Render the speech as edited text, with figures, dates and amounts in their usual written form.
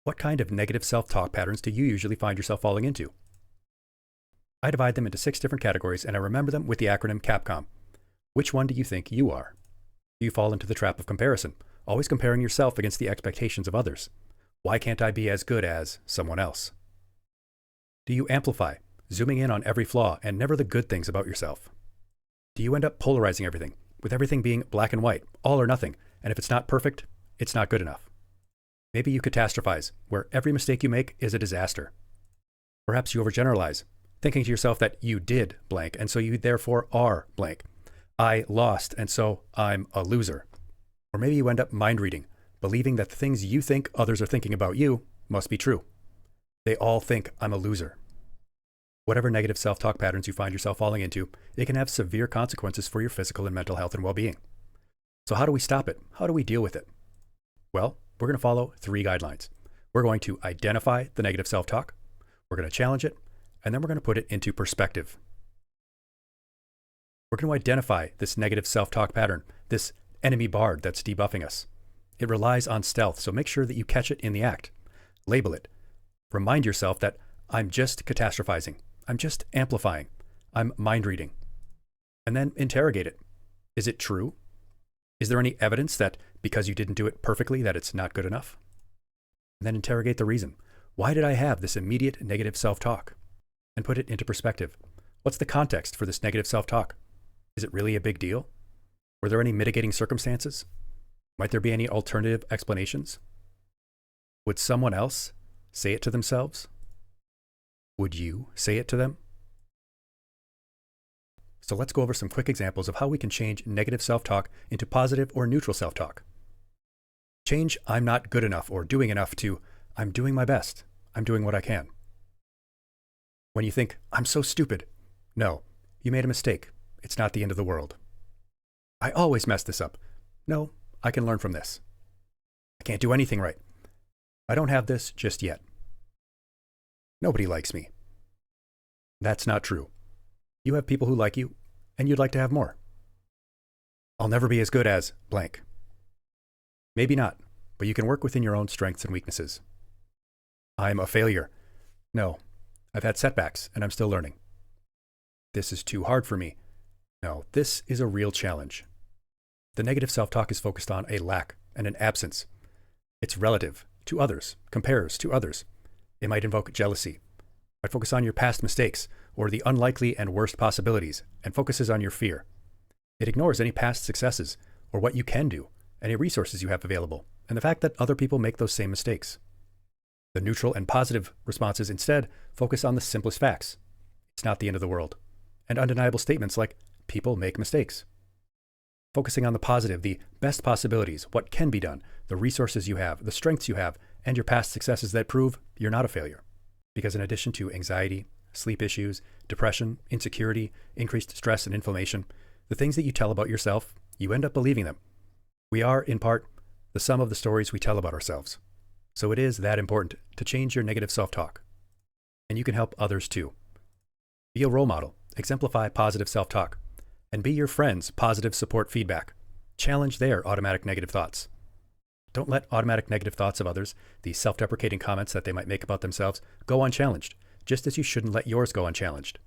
What kind of negative self-talk patterns do you usually find yourself falling into? I divide them into 6 different categories, and I remember them with the acronym CAPCOM. Which one do you think you are? Do you fall into the trap of comparison, always comparing yourself against the expectations of others? Why can't I be as good as someone else? Do you amplify, zooming in on every flaw and never the good things about yourself? Do you end up polarizing everything, with everything being black and white, all or nothing, and if it's not perfect, it's not good enough? Maybe you catastrophize, where every mistake you make is a disaster. Perhaps you overgeneralize, thinking to yourself that you did blank, and so you therefore are blank. I lost, and so I'm a loser. Or maybe you end up mind reading, believing that the things you think others are thinking about you must be true. They all think I'm a loser. Whatever negative self-talk patterns you find yourself falling into, it can have severe consequences for your physical and mental health and well-being. So how do we stop it? How do we deal with it? Well, we're going to follow 3 guidelines. We're going to identify the negative self-talk, we're going to challenge it, and then we're going to put it into perspective. We're going to identify this negative self-talk pattern, this enemy bard that's debuffing us. It relies on stealth, so make sure that you catch it in the act. Label it. Remind yourself that I'm just catastrophizing. I'm just amplifying. I'm mind reading. And then interrogate it. Is it true? Is there any evidence that because you didn't do it perfectly that it's not good enough? And then interrogate the reason. Why did I have this immediate negative self-talk? And put it into perspective. What's the context for this negative self-talk? Is it really a big deal? Were there any mitigating circumstances? Might there be any alternative explanations? Would someone else say it to themselves? Would you say it to them? So let's go over some quick examples of how we can change negative self-talk into positive or neutral self-talk. Change I'm not good enough or doing enough to I'm doing my best. I'm doing what I can. When you think I'm so stupid, no, you made a mistake. It's not the end of the world. I always mess this up. No, I can learn from this. I can't do anything right. I don't have this just yet. Nobody likes me. That's not true. You have people who like you, and you'd like to have more. I'll never be as good as blank. Maybe not, but you can work within your own strengths and weaknesses. I'm a failure. No, I've had setbacks, and I'm still learning. This is too hard for me. No, this is a real challenge. The negative self-talk is focused on a lack and an absence. It's relative to others, compares to others. It might invoke jealousy. Might focus on your past mistakes or the unlikely and worst possibilities and focuses on your fear. It ignores any past successes or what you can do, any resources you have available, and the fact that other people make those same mistakes. The neutral and positive responses instead focus on the simplest facts. It's not the end of the world. And undeniable statements like, people make mistakes. Focusing on the positive, the best possibilities, what can be done, the resources you have, the strengths you have, and your past successes that prove you're not a failure. Because in addition to anxiety, sleep issues, depression, insecurity, increased stress and inflammation, the things that you tell about yourself, you end up believing them. We are, in part, the sum of the stories we tell about ourselves. So it is that important to change your negative self-talk. And you can help others too. Be a role model, exemplify positive self-talk, and be your friend's positive support feedback. Challenge their automatic negative thoughts. Don't let automatic negative thoughts of others, the self-deprecating comments that they might make about themselves, go unchallenged, just as you shouldn't let yours go unchallenged.